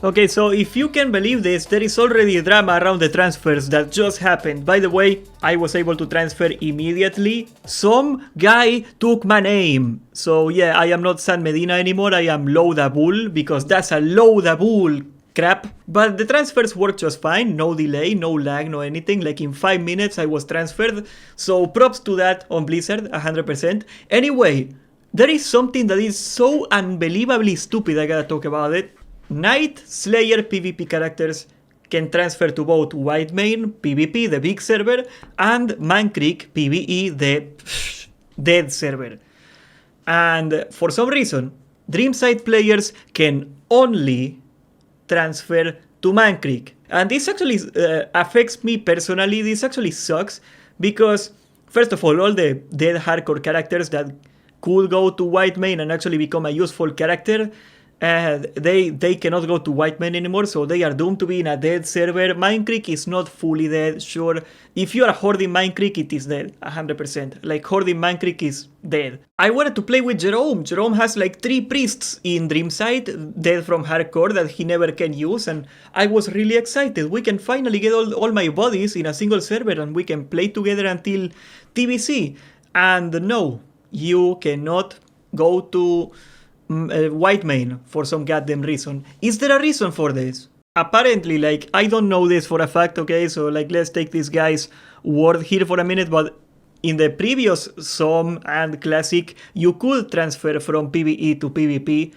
Okay, so if you can believe this, there is already drama around the transfers that just happened. By the way, I was able to transfer immediately. Some guy took my name. So yeah, I am not San Medina anymore, I am Loda Bull, because that's a Loda Bull crap. But the transfers worked just fine, no delay, no lag, no anything. Like in 5 minutes I was transferred. So props to that on Blizzard, 100%. Anyway, there is something that is so unbelievably stupid, I gotta talk about it. Knight Slayer PvP characters can transfer to both Whitemane PvP, the big server, and Man Creek PvE, the dead server. And for some reason, Dreamside players can only transfer to Man Creek. And this actually affects me personally. This actually sucks because, first of all the dead hardcore characters that could go to Whitemane and actually become a useful character, they cannot go to Whitemane anymore, so they are doomed to be in a dead server. Mine Creek is not fully dead, sure. If you are hoarding Mine Creek, it is dead, 100%. Like, hoarding Mine Creek is dead. I wanted to play with Jerome. Jerome has like 3 priests in Dreamside, dead from hardcore, that he never can use, and I was really excited. We can finally get all my bodies in a single server and we can play together until TBC. And no, you cannot go to Whitemane for some goddamn reason. Is there a reason for this? Apparently, like, I don't know this for a fact, okay, so like let's take this guy's word here for a minute, but in the previous SOM and Classic, you could transfer from PvE to PvP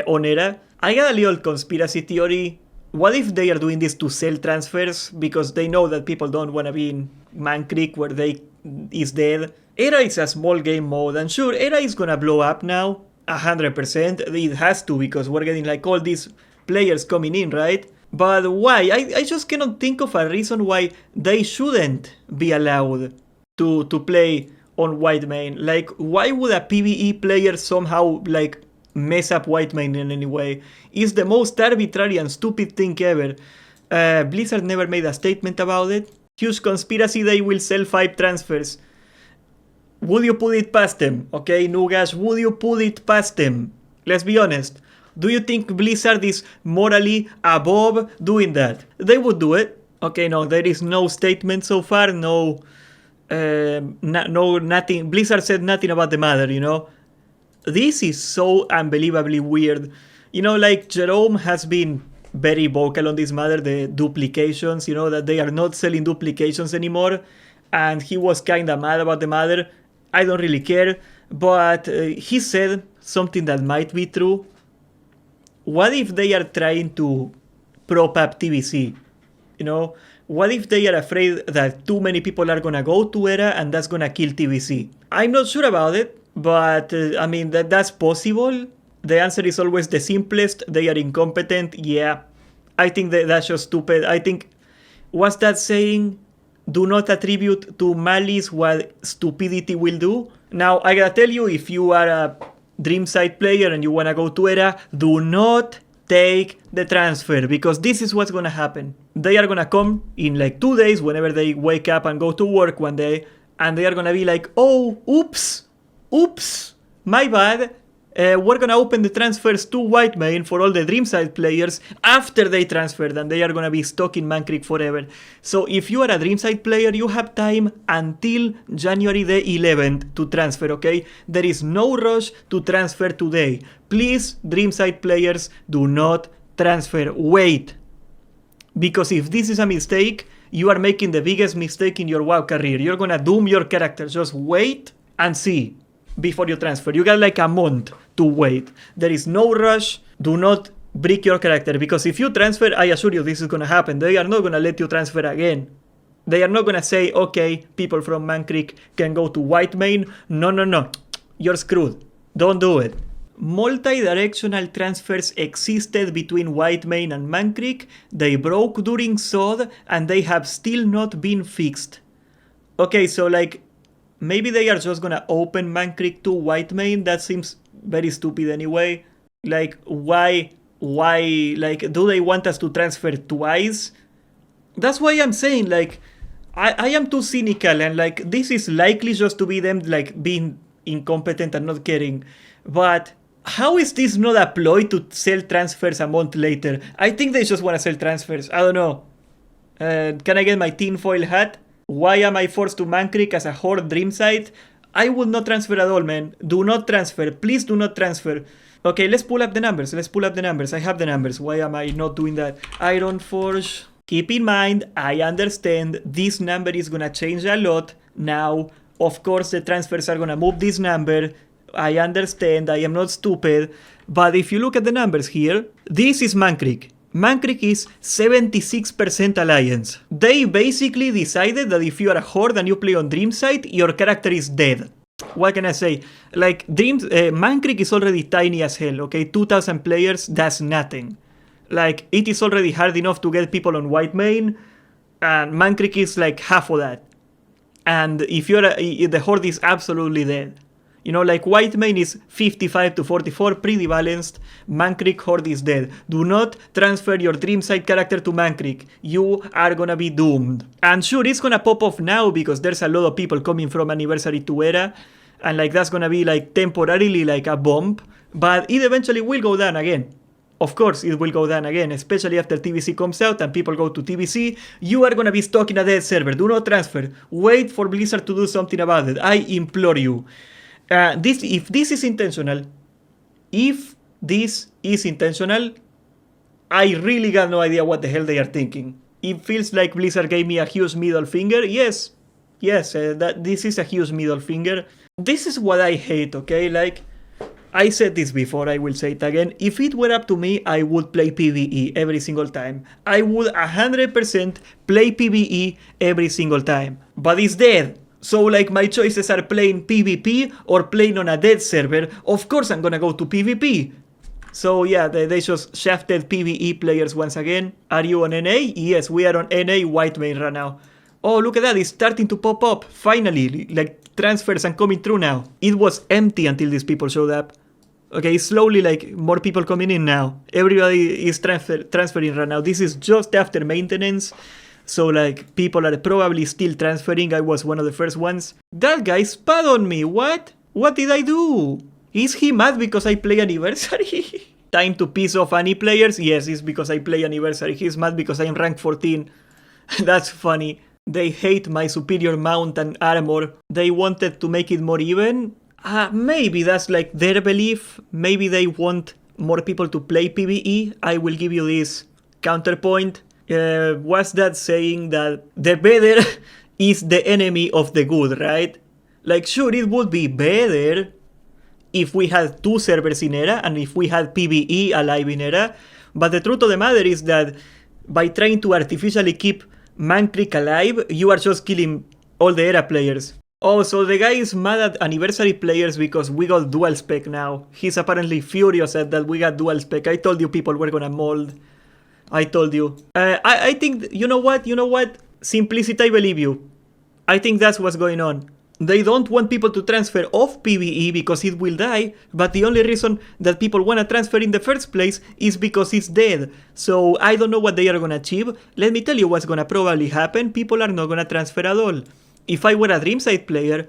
on Era. I got a little conspiracy theory. What if they are doing this to sell transfers because they know that people don't want to be in Man Creek where they is dead? Era is a small game mode, and sure, Era is gonna blow up now, 100%. It has to, because we're getting like all these players coming in, right? But why? I just cannot think of a reason why they shouldn't be allowed to play on Whitemane. Like, why would a PvE player somehow like mess up Whitemane in any way? It's the most arbitrary and stupid thing ever. Blizzard never made a statement about it. Huge conspiracy, they will sell 5 transfers. Would you put it past them? Okay, Nugash, would you put it past them? Let's be honest. Do you think Blizzard is morally above doing that? They would do it. Okay, no, there is no statement so far. No, nothing. Blizzard said nothing about the matter, you know? This is so unbelievably weird. You know, like, Jerome has been very vocal on this matter, the duplications, you know, that they are not selling duplications anymore. And he was kinda mad about the matter. I don't really care, but he said something that might be true. What if they are trying to prop up TBC? You know, what if they are afraid that too many people are gonna go to Era and that's gonna kill TBC? I'm not sure about it, but I mean, that's possible. The answer is always the simplest. They are incompetent. Yeah, I think that's just stupid. I think, what's that saying? Do not attribute to malice what stupidity will do. Now, I gotta tell you, if you are a Dreamside player and you wanna go to Era, do not take the transfer, because this is what's gonna happen. They are gonna come in like 2 days, whenever they wake up and go to work one day, and they are gonna be like, oh, oops, my bad. We're gonna open the transfers to Whitemane for all the Dreamside players after they transferred, and they are gonna be stuck in Man Creek forever. So if you are a Dreamside player, you have time until January the 11th to transfer, okay? There is no rush to transfer today. Please, Dreamside players, do not transfer. Wait. Because if this is a mistake, you are making the biggest mistake in your WoW career. You're gonna doom your character. Just wait and see before you transfer. You got like a month to wait. There is no rush. Do not break your character, because if you transfer, I assure you this is gonna happen. They are not gonna let you transfer again. They are not gonna say, okay, people from Man Creek can go to Whitemane. No. You're screwed. Don't do it. Multi-directional transfers existed between Whitemane and Man Creek. They broke during SOD and they have still not been fixed. Okay, so like, maybe they are just gonna open Man Creek to Whitemane. That seems very stupid anyway. Like, why, like, do they want us to transfer twice? That's why I'm saying, like, I am too cynical, and like, this is likely just to be them, like, being incompetent and not caring. But How is this not a ploy to sell transfers a month later? I think they just want to sell transfers. I don't know. Can I get my tinfoil hat? Why am I forced to Man Creek as a Horde dream site? I will not transfer at all, man. Do not transfer. Please do not transfer. Okay, let's pull up the numbers. I have the numbers. Why am I not doing that? Iron Forge. Keep in mind, I understand this number is gonna change a lot. Now, of course, the transfers are gonna move this number. I understand, I am not stupid. But if you look at the numbers here, this is Man Creek. Man Creek is 76% alliance. They basically decided that if you are a Horde and you play on Dreamside, your character is dead. What can I say? Like, Man Creek is already tiny as hell, okay? 2,000 players, that's nothing. Like, it is already hard enough to get people on White Main, and Man Creek is like half of that. And if you're the Horde is absolutely dead. You know, like White Main is 55 to 44, pretty balanced. Man Creek Horde is dead. Do not transfer your Dreamside character to Man Creek. You are gonna be doomed. And sure, it's gonna pop off now because there's a lot of people coming from Anniversary to Era. And like that's gonna be like temporarily like a bomb. But it eventually will go down again. Of course, it will go down again, especially after TBC comes out and people go to TBC. You are gonna be stuck in a dead server. Do not transfer. Wait for Blizzard to do something about it. I implore you. If this is intentional, I really got no idea what the hell they are thinking. It feels like Blizzard gave me a huge middle finger. Yes, that this is a huge middle finger. This is what I hate, okay? Like, I said this before, I will say it again. If it were up to me, I would play PvE every single time. I would 100% play PvE every single time. But it's dead. So like my choices are playing PvP or playing on a dead server. Of course I'm gonna go to PvP. So yeah, they just shafted PvE players once again. Are you on NA? Yes, we are on NA White Main right now. Oh, look at that, it's starting to pop up. Finally, like transfers are coming through now. It was empty until these people showed up. Okay, slowly like more people coming in now. Everybody is transferring right now. This is just after maintenance. So like people are probably still transferring. I was one of the first ones. That guy spat on me. What? What did I do? Is he mad because I play Anniversary? Time to piss off any players? Yes, it's because I play Anniversary. He's mad because I am rank 14. That's funny. They hate my superior mount and armor. They wanted to make it more even. Maybe that's like their belief. Maybe they want more people to play PvE. I will give you this counterpoint. What's that saying that the better is the enemy of the good, right? Like, sure, it would be better if we had 2 servers in Era and if we had PvE alive in Era, but the truth of the matter is that by trying to artificially keep Man Creek alive, you are just killing all the Era players. Oh, so the guy is mad at Anniversary players because we got dual spec now. He's apparently furious at that we got dual spec. I told you people were gonna mold. I told you. I think, you know what? Simplicity, I believe you. I think that's what's going on. They don't want people to transfer off PvE because it will die, but the only reason that people want to transfer in the first place is because it's dead. So I don't know what they are going to achieve. Let me tell you what's going to probably happen. People are not going to transfer at all. If I were a Dreamside player,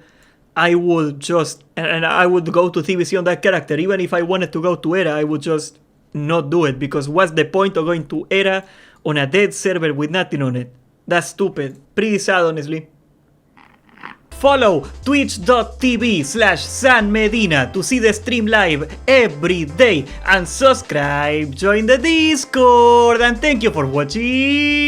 I would just... And I would go to TBC on that character. Even if I wanted to go to Era, I would just not do it. Because what's the point of going to Era on a dead server with nothing on it? That's stupid. Pretty sad, honestly. Follow twitch.tv/sanmedina to see the stream live every day and subscribe, join the Discord, and thank you for watching.